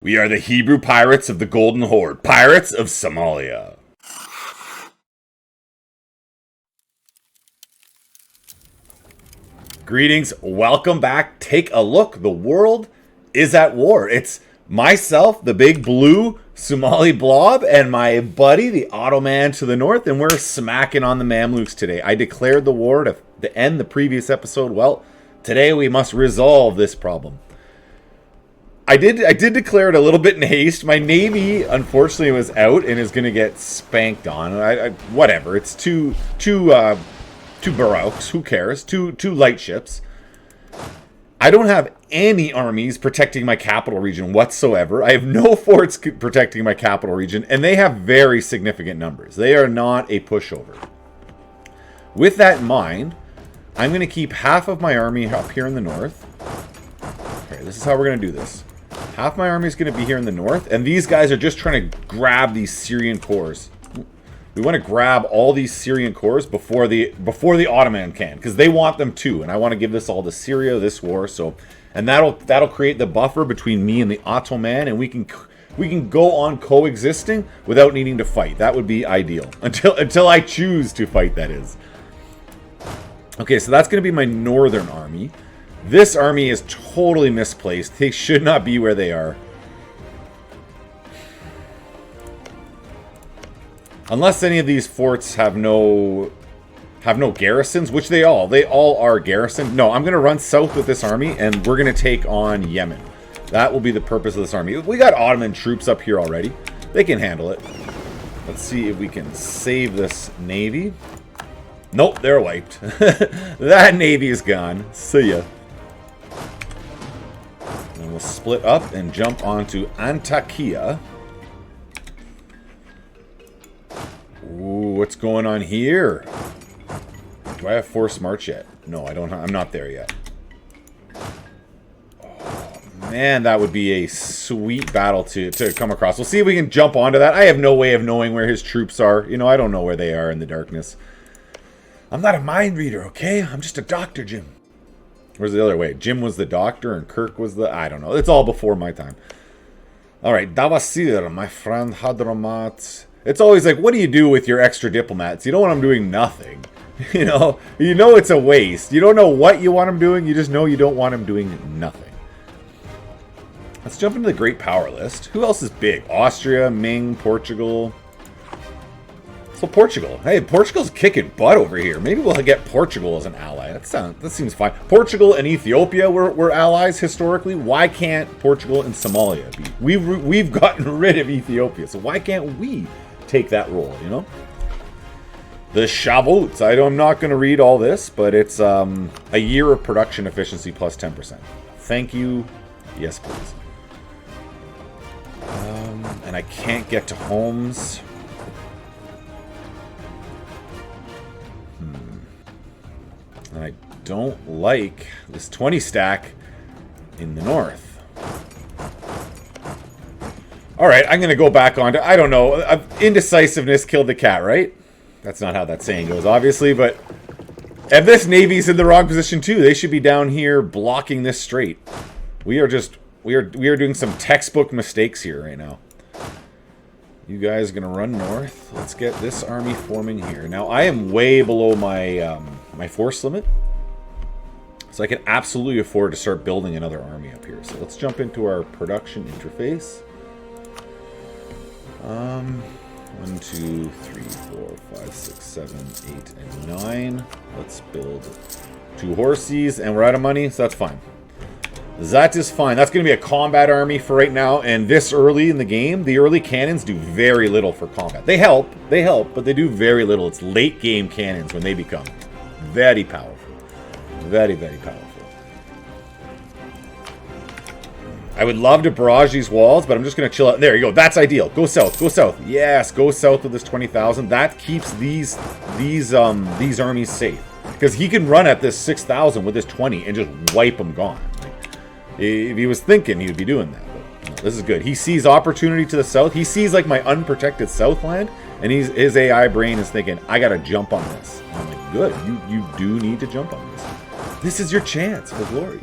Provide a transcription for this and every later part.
We are the Hebrew pirates of the Golden Horde, pirates of Somalia. Greetings, welcome back. Take a look. The world is at war. It's myself, the big blue Somali blob, and my buddy, the Ottoman to the north, and we're smacking on the Mamluks today. I declared the war to end the previous episode. Well, today we must resolve this problem. I did declare it a little bit in haste. My navy, unfortunately, was out and is going to get spanked on. Whatever. It's two baroques. Who cares? Two light ships. I don't have any armies protecting my capital region whatsoever. I have no forts protecting my capital region, and they have very significant numbers. They are not a pushover. With that in mind, I'm going to keep half of my army up here in the north. Okay, this is how we're going to do this. Half my army is going to be here in the north, and these guys are just trying to grab these Syrian cores. We want to grab all these Syrian cores before the Ottoman can, because they want them too, and I want to give this all to Syria this war. So, and that'll create the buffer between me and the Ottoman, and we can go on coexisting without needing to fight. That would be ideal until I choose to fight. That is. Okay, so that's going to be my northern army. This army is totally misplaced. They should not be where they are. Unless any of these forts have no garrisons, which they all are garrisoned. No, I'm going to run south with this army, and we're going to take on Yemen. That will be the purpose of this army. We got Ottoman troops up here already. They can handle it. Let's see if we can save this navy. Nope, they're wiped. That navy is gone. See ya. And we'll split up and jump onto Antakya. Ooh, what's going on here? Do I have forced march yet? No, I don't. I'm not there yet. Oh, man, that would be a sweet battle to come across. We'll see if we can jump onto that. I have no way of knowing where his troops are. You know, I don't know where they are in the darkness. I'm not a mind reader, okay? I'm just a doctor, Jim. Where's the other way? Jim was the doctor and Kirk was the... I don't know. It's all before my time. All right. Davasir, my friend Hadramat. It's always like, what do you do with your extra diplomats? You don't want them doing nothing. You know it's a waste. You don't know what you want them doing. You just know you don't want them doing nothing. Let's jump into the great power list. Who else is big? Austria, Ming, Portugal... So Portugal. Hey, Portugal's kicking butt over here. Maybe we'll get Portugal as an ally. That seems fine. Portugal and Ethiopia were allies historically. Why can't Portugal and Somalia be? We've gotten rid of Ethiopia, so why can't we take that role, you know? The Shavuot. I'm not going to read all this, but it's a year of production efficiency plus 10%. Thank you. Yes, please. And I can't get to homes. And I don't like this 20 stack in the north. Alright, I'm going to go back on to... I don't know. Indecisiveness killed the cat, right? That's not how that saying goes, obviously, but... And this navy's in the wrong position, too. They should be down here blocking this strait. We are doing some textbook mistakes here right now. You guys are going to run north. Let's get this army forming here. Now, I am way below my my force limit. So I can absolutely afford to start building another army up here. So let's jump into our production interface. 1, 2, 3, 4, 5, 6, 7, 8, and 9. Let's build 2 horses, and we're out of money, so that's fine. That is fine. That's going to be a combat army for right now, and this early in the game, the early cannons do very little for combat. They help, but they do very little. It's late game cannons when they become very powerful. Very, very powerful. I would love to barrage these walls, but I'm just going to chill out. There you go. That's ideal. Go south. Go south. Yes, go south with this 20,000. That keeps these armies safe. Because he can run at this 6,000 with this 20 and just wipe them gone. If he was thinking, he would be doing that. But no, this is good. He sees opportunity to the south. He sees like my unprotected southland, and his AI brain is thinking, I got to jump on this. And I'm like, good. You do need to jump on this. This is your chance for glory.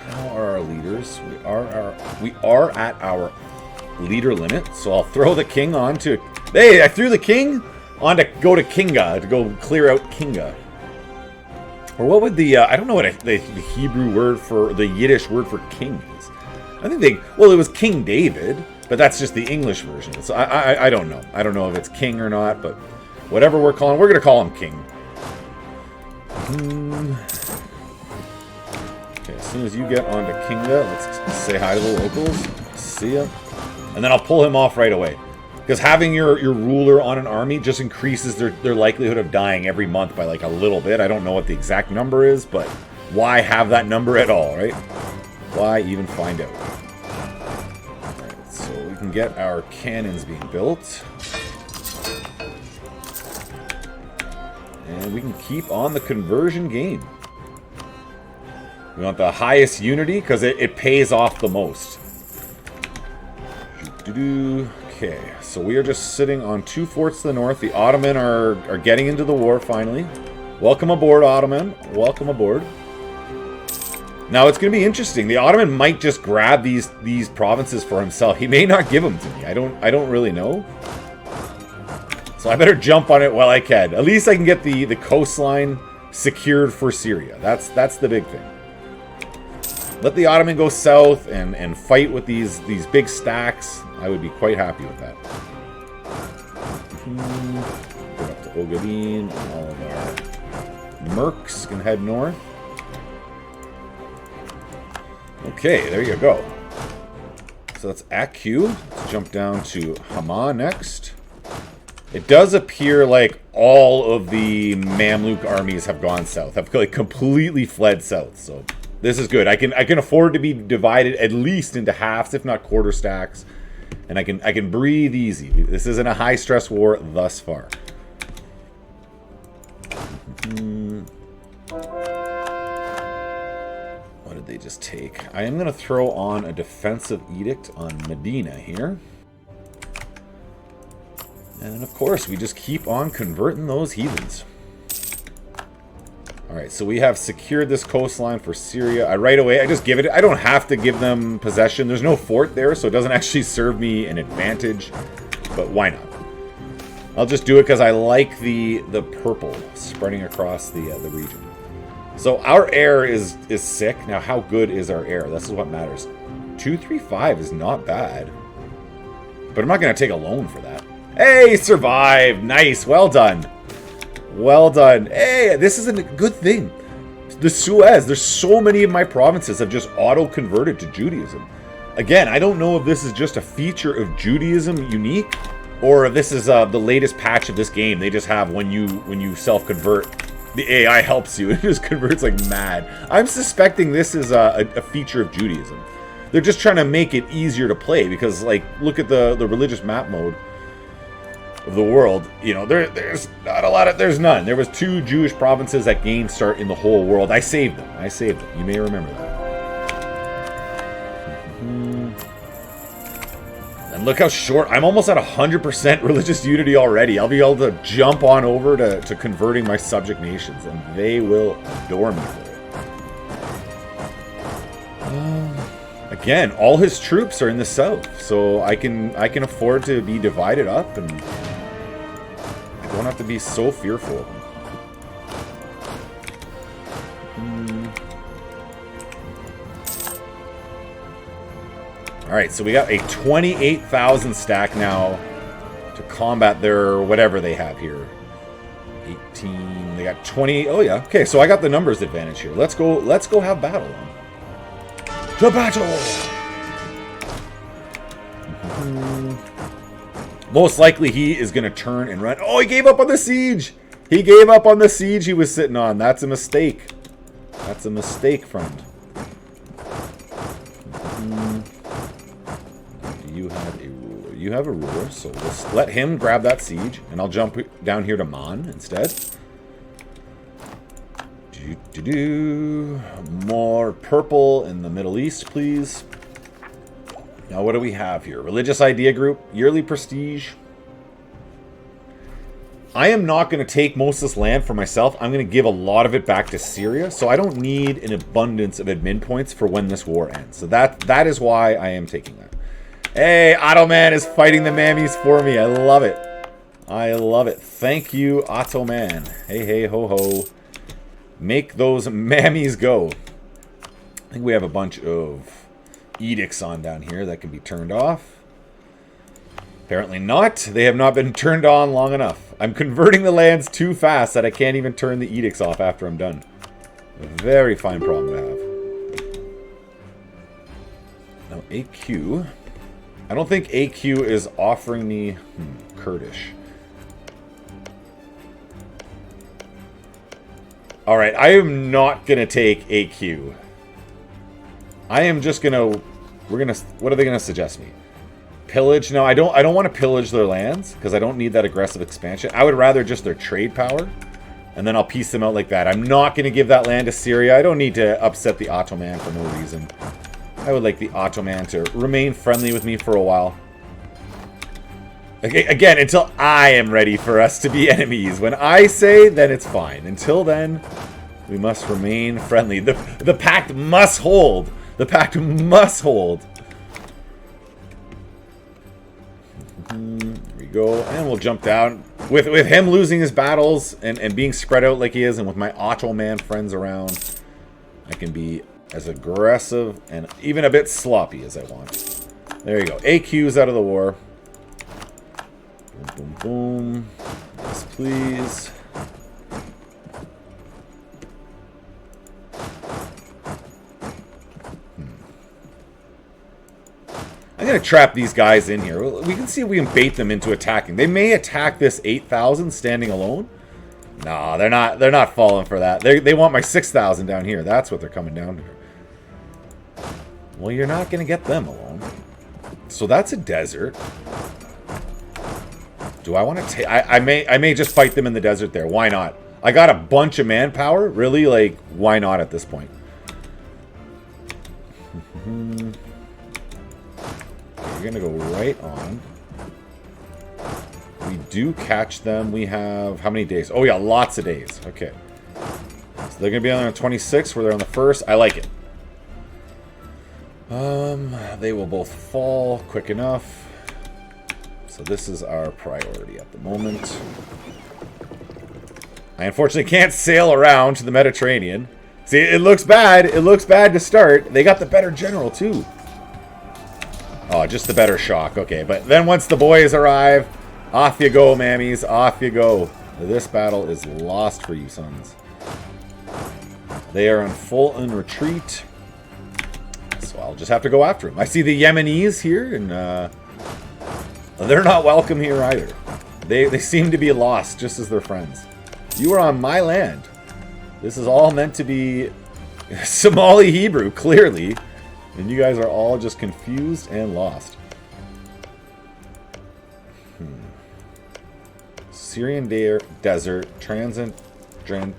How are our leaders. We are at our leader limit. So I'll throw the king on to... Hey, I threw the king on to go to Kinga, to go clear out Kinga. Or what would the... I don't know what the Hebrew word for... the Yiddish word for king is. I think they... Well, it was King David, but that's just the English version. So I don't know. I don't know if it's king or not, but whatever we're calling... We're going to call him king. Okay, as soon as you get onto Kinga, let's say hi to the locals. See ya. And then I'll pull him off right away. Because having your ruler on an army just increases their likelihood of dying every month by like a little bit. I don't know what the exact number is, but why have that number at all, right? Why even find out? Alright, so we can get our cannons being built. And we can keep on the conversion game. We want the highest unity because it pays off the most. Okay, so we are just sitting on 2 forts to the north. The Ottoman are getting into the war finally. Welcome aboard, Ottoman. Welcome aboard. Now it's going to be interesting. The Ottoman might just grab these provinces for himself. He may not give them to me. I don't really know. So I better jump on it while I can. At least I can get the coastline secured for Syria. That's the big thing. Let the Ottoman go south and fight with these big stacks. I would be quite happy with that. Go up to Ogaden. All of our mercs can head north. Okay, there you go. So that's Aku. Let's jump down to Hama next. It does appear like all of the Mamluk armies have gone south. Have like completely fled south. So this is good. I can afford to be divided at least into halves, if not quarter stacks, and I can breathe easy. This isn't a high stress war thus far. What did they just take? I am going to throw on a defensive edict on Medina here. And of course, we just keep on converting those heathens. Alright, so we have secured this coastline for Syria. Right away, I just give it... I don't have to give them possession. There's no fort there, so it doesn't actually serve me an advantage. But why not? I'll just do it because I like the purple spreading across the region. So our air is sick. Now, how good is our air? This is what matters. 235 is not bad. But I'm not going to take a loan for that. Hey, survived! Nice, well done. Well done. Hey, this is a good thing. The Suez, there's so many of my provinces have just auto-converted to Judaism. Again, I don't know if this is just a feature of Judaism unique, or if this is the latest patch of this game. They just have when you self-convert, the AI helps you. It just converts like mad. I'm suspecting this is a feature of Judaism. They're just trying to make it easier to play because, like, look at the religious map mode of the world. You know, there's not a lot of... There's none. There was 2 Jewish provinces at game start in the whole world. I saved them. I saved them. You may remember that. And look how short... I'm almost at 100% religious unity already. I'll be able to jump on over to converting my subject nations, and they will adore me for it. Again, all his troops are in the south, so I can afford to be divided up, and I don't have to be so fearful of them. Alright, so we got a 28,000 stack now to combat their whatever they have here. 18, they got 20. Oh yeah, okay, so I got the numbers advantage here. Let's go have battle then. To battle! Most likely he is going to turn and run. Oh, he gave up on the siege! He gave up on the siege he was sitting on. That's a mistake. That's a mistake, friend. Do you have a ruler? You have a ruler, so let's let him grab that siege, and I'll jump down here to Man instead. More purple in the Middle East, please. Now, what do we have here? Religious idea group, yearly prestige. I am not going to take most of this land for myself. I'm going to give a lot of it back to Syria. So I don't need an abundance of admin points for when this war ends. So that is why I am taking that. Hey, Ottoman is fighting the mammies for me. I love it. I love it. Thank you, Ottoman. Hey, hey, ho, ho. Make those mammies go. I think we have a bunch of edicts on down here that can be turned off. Apparently not. They have not been turned on long enough. I'm converting the lands too fast that I can't even turn the edicts off after I'm done. A very fine problem to have. Now, AQ. I don't think AQ is offering me Kurdish. Alright, I am not going to take AQ. I am just going to... What are they going to suggest me? Pillage? No, I don't want to pillage their lands, because I don't need that aggressive expansion. I would rather just their trade power, and then I'll piece them out like that. I'm not going to give that land to Syria. I don't need to upset the Ottoman for no reason. I would like the Ottoman to remain friendly with me for a while. Again, until I am ready for us to be enemies. When I say, then it's fine. Until then, we must remain friendly. The pact must hold. The pact must hold. Here we go. And we'll jump down. With him losing his battles and being spread out like he is, and with my Ottoman friends around, I can be as aggressive and even a bit sloppy as I want. There you go. AQ's out of the war. Boom, boom, boom. Yes, please. I'm going to trap these guys in here. We can see if we can bait them into attacking. They may attack this 8,000 standing alone. No, they're not falling for that. They want my 6,000 down here. That's what they're coming down to. Well, you're not going to get them alone. So that's a desert. Do I want to take... I may just fight them in the desert there. Why not? I got a bunch of manpower. Really? Like, why not at this point? We're going to go right on. We do catch them. We have... How many days? Oh, yeah, lots of days. Okay. So they're going to be on the 26th, where they're on the 1st. I like it. They will both fall quick enough. So this is our priority at the moment. I unfortunately can't sail around to the Mediterranean. See, it looks bad. It looks bad to start. They got the better general, too. Oh, just the better shock. Okay, but then once the boys arrive, off you go, mammies. Off you go. This battle is lost for you, sons. They are in full retreat. So I'll just have to go after them. I see the Yemenis here, and they're not welcome here either. They seem to be lost, just as their friends. You are on my land. This is all meant to be Somali Hebrew, clearly. And you guys are all just confused and lost. Syrian desert, Transjordan.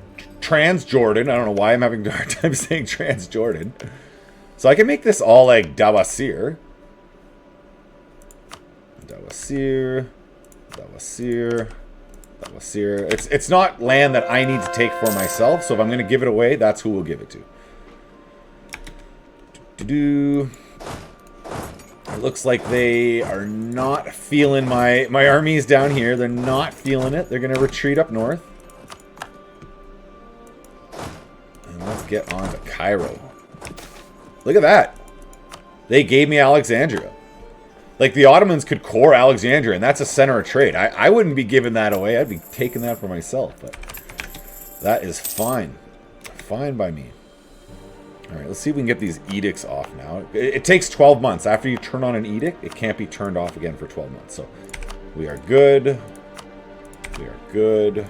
I don't know why I'm having a hard time saying Transjordan. So I can make this all like Dawasir. Dawasir. It's not land that I need to take for myself, so if I'm going to give it away, that's who we'll give it to. It looks like they are not feeling my armies down here. They're not feeling it. They're going to retreat up north. And let's get on to Cairo. Look at that. They gave me Alexandria. Like, the Ottomans could core Alexandria, and that's a center of trade. I wouldn't be giving that away. I'd be taking that for myself. But that is fine. Fine by me. Alright, let's see if we can get these edicts off now. It takes 12 months. After you turn on an edict, it can't be turned off again for 12 months. So, we are good. We are good.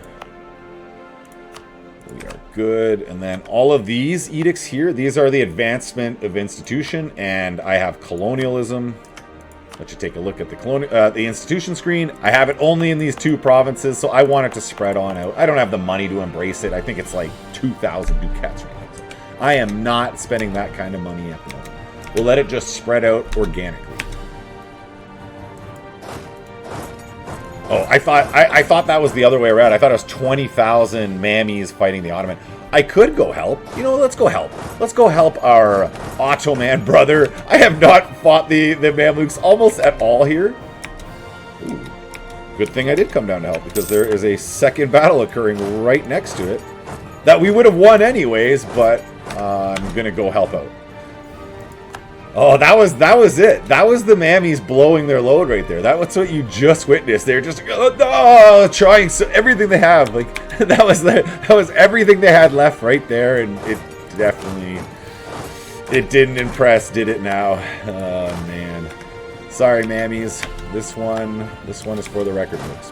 We are good. And then all of these edicts here, these are the advancement of institution, and I have colonialism. Let you take a look at the institution screen. I have it only in these 2 provinces, so I want it to spread on out. I don't have the money to embrace it. I think it's like 2,000 ducats right now. So I am not spending that kind of money at the moment. We'll let it just spread out organically. Oh, I thought that was the other way around. I thought it was 20,000 mammies fighting the Ottoman. I could go help. You know, let's go help. Let's go help our Ottoman brother. I have not fought the Mamluks almost at all here. Ooh. Good thing I did come down to help, because there is a second battle occurring right next to it that we would have won anyways, but I'm going to go help out. Oh, that was it. That was the mammies blowing their load right there. That was what you just witnessed. They're just trying everything they have. Like that was everything they had left right there, and it definitely didn't impress, did it? Now, oh man, sorry mammies. This one is for the record books.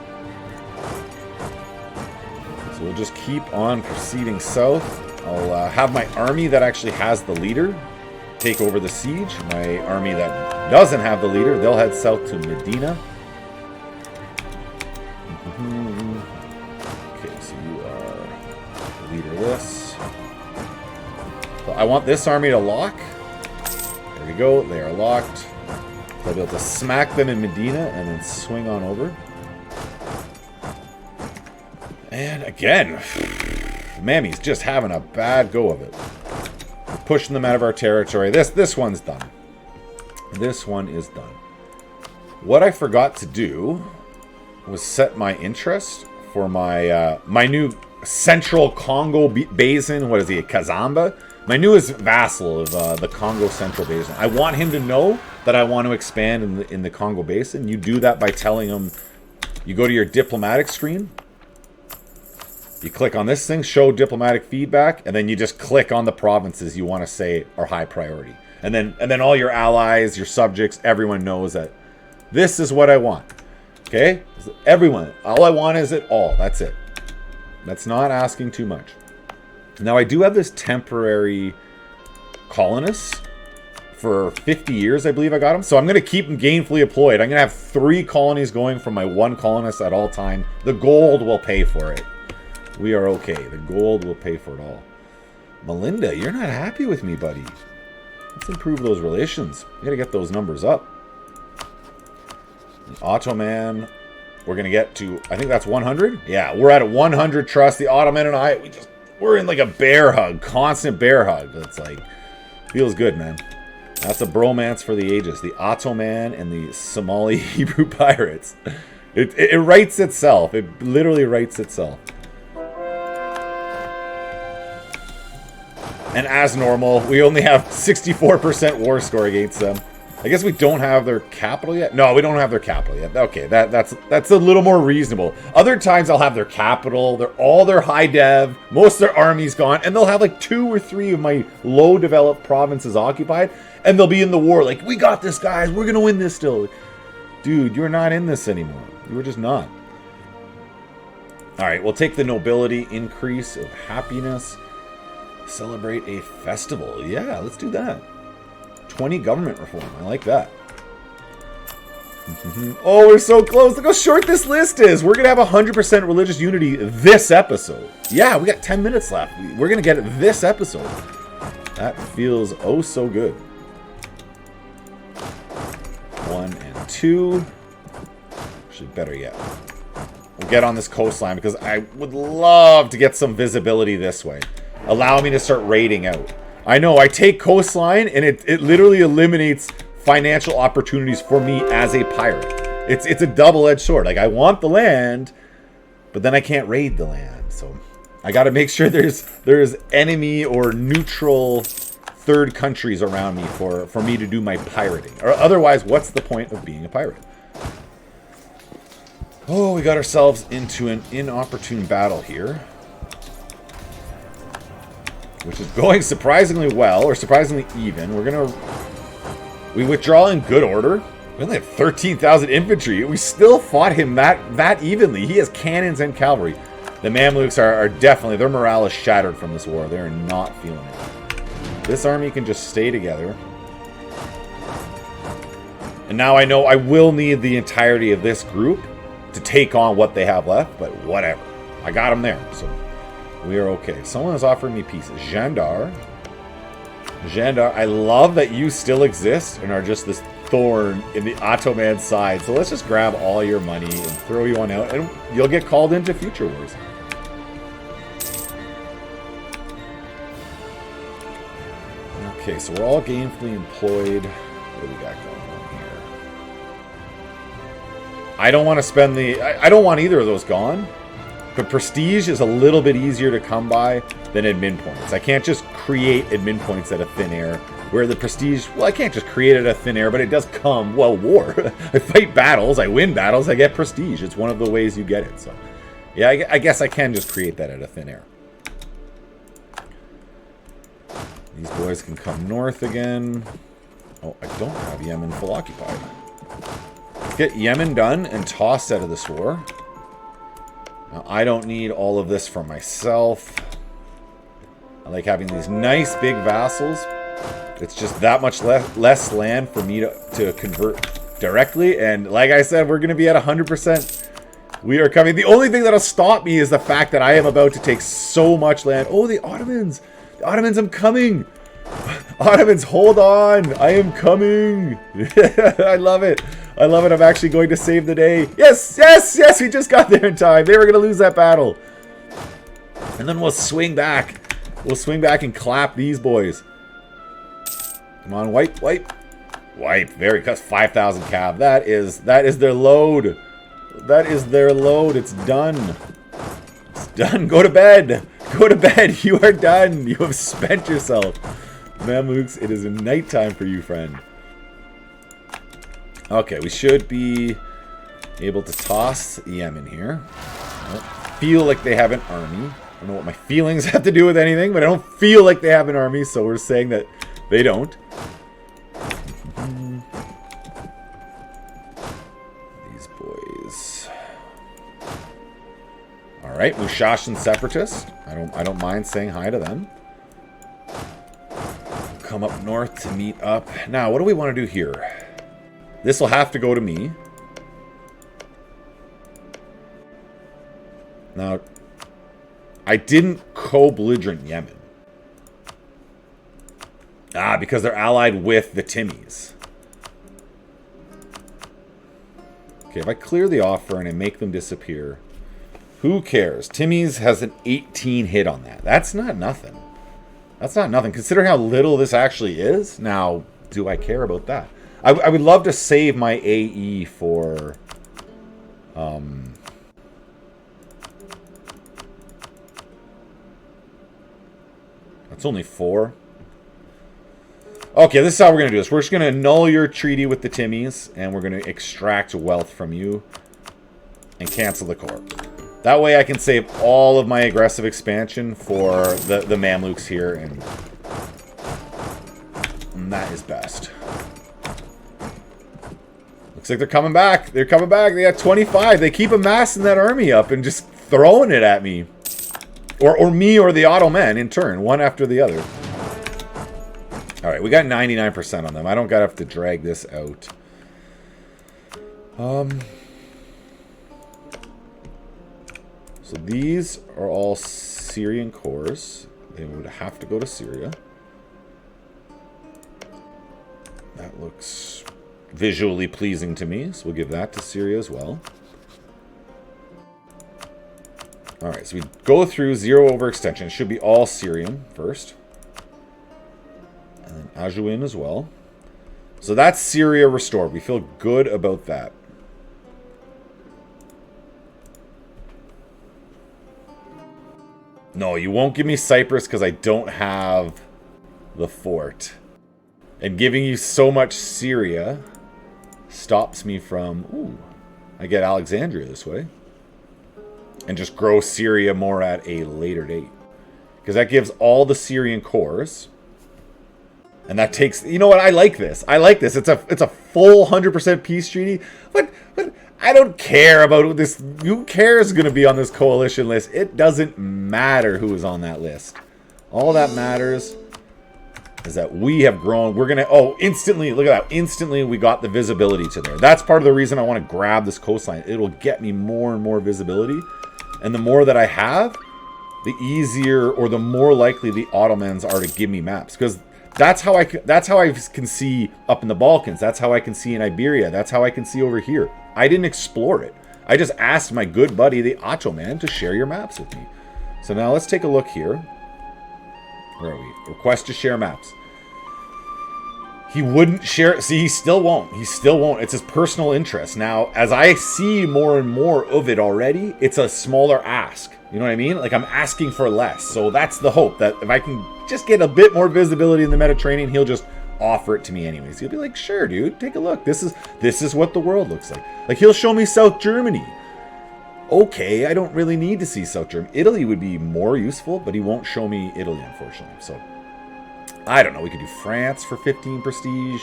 So we'll just keep on proceeding south. I'll have my army that actually has the leader take over the siege. My army that doesn't have the leader, they'll head south to Medina. Okay, so you are leaderless. So I want this army to lock. There we go, they are locked. I'll be able to smack them in Medina and then swing on over. And again, Mammy's just having a bad go of it. Pushing them out of our territory. This one's done. This one is done. What I forgot to do was set my interest for my my new Central Congo Basin. What is he? Kazamba? My newest vassal of the Congo Central Basin. I want him to know that I want to expand in the Congo Basin. You do that by telling him. You go to your diplomatic screen. You click on this thing, show diplomatic feedback, and then you just click on the provinces you want to say are high priority. And then all your allies, your subjects, everyone knows that this is what I want. Okay? Everyone. All I want is it all. That's it. That's not asking too much. Now, I do have this temporary colonist for 50 years, I believe I got him. So I'm going to keep him gainfully employed. I'm going to have 3 colonies going from my 1 colonist at all time. The gold will pay for it. We are okay. The gold will pay for it all. Melinda, you're not happy with me, buddy. Let's improve those relations. We gotta get those numbers up. The Ottoman, we're gonna get to, I think that's 100? Yeah, we're at 100 trust. The Ottoman and I, we're in like a bear hug. Constant bear hug. It's like, feels good, man. That's a bromance for the ages. The Ottoman and the Somali Hebrew pirates. It writes itself. It literally writes itself. And as normal, we only have 64% war score against them. I guess we don't have their capital yet. No, we don't have their capital yet. Okay, that's a little more reasonable. Other times I'll have their capital, all their high dev, most of their army's gone, and they'll have like 2 or 3 of my low developed provinces occupied, and they'll be in the war like, we got this, guys, we're gonna win this still. Dude, you're not in this anymore. You were just not. Alright, we'll take the nobility increase of happiness. Celebrate a festival. Yeah, let's do that. 20 government reform. I like that. Oh, we're so close. Look how short this list is. We're going to have 100% religious unity this episode. Yeah, we got 10 minutes left. We're going to get it this episode. That feels oh so good. 1 and 2. Actually, better yet. We'll get on this coastline because I would love to get some visibility this way. Allow me to start raiding out. I know, I take coastline, and it literally eliminates financial opportunities for me as a pirate. It's a double-edged sword. Like, I want the land, but then I can't raid the land. So I got to make sure there's enemy or neutral third countries around me for me to do my pirating. Or otherwise, what's the point of being a pirate? Oh, we got ourselves into an inopportune battle here, which is going surprisingly well, or surprisingly even. We withdraw in good order. We only have 13,000 infantry. We still fought him that evenly. He has cannons and cavalry. The Mamluks are definitely, their morale is shattered from this war. They're not feeling it. This army can just stay together. And now I know I will need the entirety of this group to take on what they have left, but whatever. I got them there, so we are okay. Someone is offering me peace. Jandar, I love that you still exist and are just this thorn in the Ottoman side. So let's just grab all your money and throw you on out, and you'll get called into future wars. Okay, so we're all gainfully employed. What do we got going on here? I don't want to spend the... I don't want either of those gone. But prestige is a little bit easier to come by than admin points. I can't just create admin points out of thin air. Where the prestige... Well, I can't just create it out of thin air, but it does come... Well, war. I fight battles. I win battles. I get prestige. It's one of the ways you get it. So, yeah, I guess I can just create that out of thin air. These boys can come north again. Oh, I don't have Yemen full occupied. Let's get Yemen done and tossed out of this war. Now, I don't need all of this for myself. I like having these nice big vassals. It's just that much less land for me to convert directly. And like I said, we're going to be at 100%. We are coming. The only thing that'll stop me is the fact that I am about to take so much land. Oh, the Ottomans. The Ottomans, I'm coming. Ottomans, hold on. I am coming. I love it. I love it. I'm actually going to save the day. Yes, yes, yes. We just got there in time. They were going to lose that battle. And then we'll swing back. We'll swing back and clap these boys. Come on, wipe, wipe. Wipe. Very cuts 5,000 cav. That is their load. That is their load. It's done. It's done. Go to bed. Go to bed. You are done. You have spent yourself. Mamluks, it is nighttime for you, friend. Okay, we should be able to toss Yemen here. I don't feel like they have an army. I don't know what my feelings have to do with anything, but I don't feel like they have an army, so we're saying that they don't. These boys. Alright, Mushashan Separatists. I don't mind saying hi to them. Come up north to meet up. Now, what do we want to do here? This will have to go to me. Now, I didn't co-belligerent Yemen. Ah, because they're allied with the Timmies. Okay, if I clear the offer and I make them disappear, who cares? Timmies has an 18 hit on that. That's not nothing. That's not nothing. Considering how little this actually is. Now, do I care about that? I would love to save my AE for... That's only 4. Okay, this is how we're going to do this. We're just going to annul your treaty with the Timmies, and we're going to extract wealth from you and cancel the core. That way I can save all of my aggressive expansion for the Mamluks here, and that is best. Looks like they're coming back. They're coming back. They got 25. They keep amassing that army up and just throwing it at me. Or me or the Ottoman in turn, one after the other. Alright, we got 99% on them. I don't gotta have to drag this out. So these are all Syrian cores. They would have to go to Syria. That looks visually pleasing to me, so we'll give that to Syria as well. Alright, so we go through 0 overextension. It should be all Syrian first. And then Ajuin as well. So that's Syria restored. We feel good about that. No, you won't give me Cyprus because I don't have the fort. And giving you so much Syria stops me from... Ooh, I get Alexandria this way. And just grow Syria more at a later date. Because that gives all the Syrian cores. And that takes... You know what? I like this. I like this. It's a full 100% peace treaty. But I don't care about this. Who cares is going to be on this coalition list? It doesn't matter who is on that list. All that matters is that we have grown. We're going to... Oh, instantly. Look at that. Instantly, we got the visibility to there. That's part of the reason I want to grab this coastline. It'll get me more and more visibility. And the more that I have, the easier or the more likely the Ottomans are to give me maps. Because That's how I can see up in the Balkans. That's how I can see in Iberia. That's how I can see over here. I didn't explore it. I just asked my good buddy, the Acho Man, to share your maps with me. So now let's take a look here. Where are we? Request to share maps. He wouldn't share it. See, he still won't. He still won't. It's his personal interest. Now, as I see more and more of it already, it's a smaller ask. You know what I mean? Like, I'm asking for less. So that's the hope, that if I can just get a bit more visibility in the Mediterranean, he'll just offer it to me anyways. He'll be like, sure, dude, take a look. This is what the world looks like. Like, he'll show me South Germany. Okay, I don't really need to see South Germany. Italy would be more useful, but he won't show me Italy, unfortunately. So I don't know. We could do France for 15 prestige.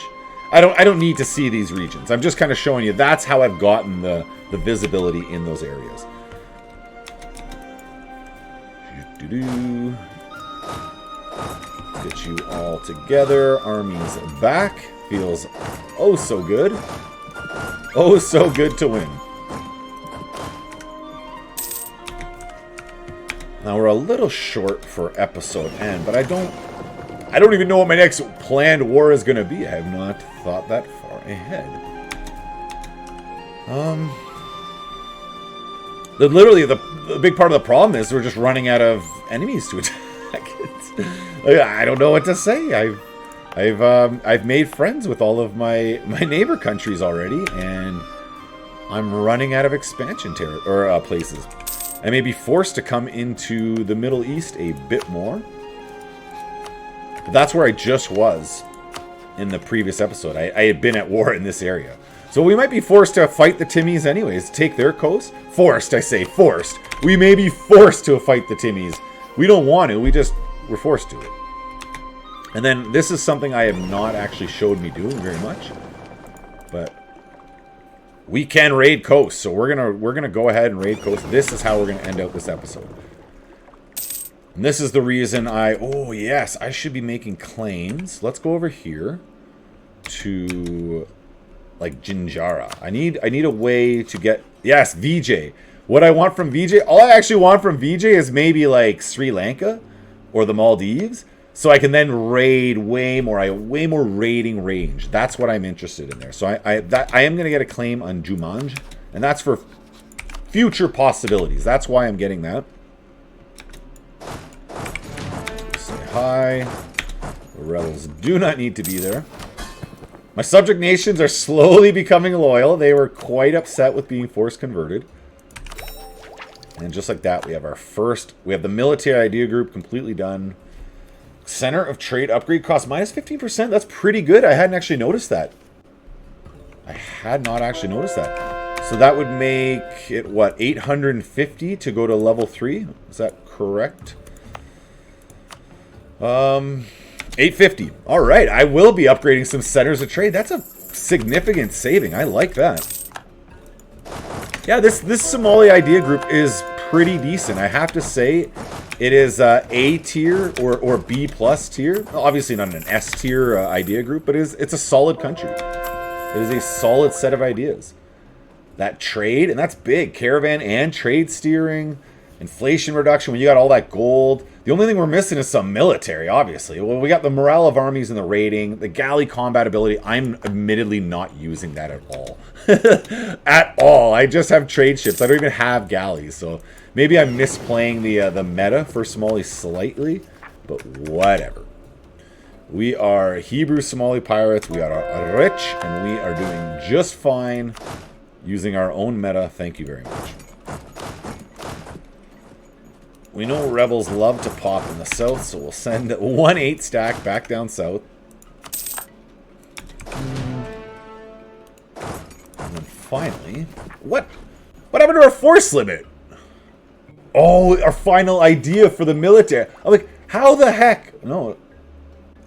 I don't need to see these regions. I'm just kind of showing you that's how I've gotten the visibility in those areas. Get you all together. Armies back. Feels oh so good. Oh so good to win. Now we're a little short for episode end, but I don't even know what my next planned war is going to be. I have not thought that far ahead. Literally, the big part of the problem is we're just running out of enemies to attack. I don't know what to say. I've made friends with all of my neighbor countries already, and I'm running out of expansion places. I may be forced to come into the Middle East a bit more. But that's where I just was in the previous episode. I had been at war in this area. So we might be forced to fight the Timmies anyways, take their coast. Forced, I say, forced. We may be forced to fight the Timmies. We don't want to, we're forced to it. And then this is something I have not actually showed me doing very much. But we can raid coast, so we're gonna go ahead and raid coast. This is how we're gonna end out this episode. And this is the reason oh yes, I should be making claims. Let's go over here to like Jinjara. I need a way to get, yes, VJ. What I want from VJ, all I actually want from VJ is maybe like Sri Lanka or the Maldives, so I can then raid way more. I have way more raiding range. That's what I'm interested in there. So I am going to get a claim on Jumanj, and that's for future possibilities. That's why I'm getting that. Say hi. The rebels do not need to be there. My subject nations are slowly becoming loyal. They were quite upset with being forced converted. And just like that, we have the military idea group completely done. Center of trade upgrade cost minus 15%. That's pretty good. I hadn't actually noticed that. I had not actually noticed that. So that would make it, what, 850 to go to level 3? Is that correct? 850. All right. I will be upgrading some centers of trade. That's a significant saving. I like that. Yeah, this Somali idea group is pretty decent. I have to say, it is A tier or B plus tier. Obviously not an S tier idea group, but it's a solid country. It is a solid set of ideas. That trade, and that's big. Caravan and trade steering, inflation reduction. When you got all that gold, the only thing we're missing is some military. Obviously, well, we got the morale of armies and the raiding, the galley combat ability. I'm admittedly not using that at all. At all. I just have trade ships. I don't even have galleys, so maybe I'm misplaying the meta for Somali slightly, but whatever. We are Hebrew Somali pirates. We are rich, and we are doing just fine using our own meta. Thank you very much. We know rebels love to pop in the south, so we'll send 1 8 stack back down south. And then finally, what happened to our force limit? Oh, our final idea for the military. I'm like, how the heck? No.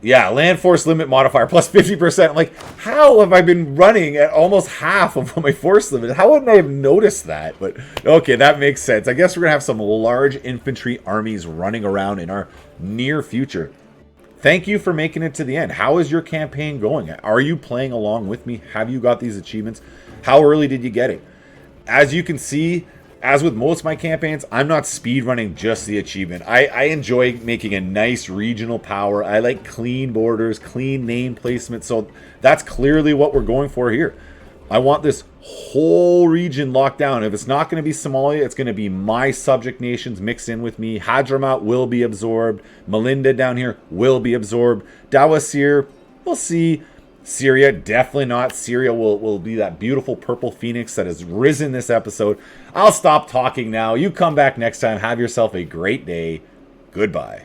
Yeah, land force limit modifier plus 50%. I'm like, how have I been running at almost half of my force limit? How wouldn't I have noticed that? But okay, that makes sense. I guess we're going to have some large infantry armies running around in our near future. Thank you for making it to the end. How is your campaign going? Are you playing along with me? Have you got these achievements? How early did you get it? As you can see, as with most of my campaigns, I'm not speedrunning just the achievement. I enjoy making a nice regional power. I like clean borders, clean name placement. So that's clearly what we're going for here. I want this whole region locked down. If it's not going to be Somalia, it's going to be my subject nations mixed in with me. Hadramaut will be absorbed. Melinda down here will be absorbed. Dawasir, we'll see. Syria, definitely not. Syria will be that beautiful purple phoenix that has risen this episode. I'll stop talking now. You come back next time. Have yourself a great day. Goodbye.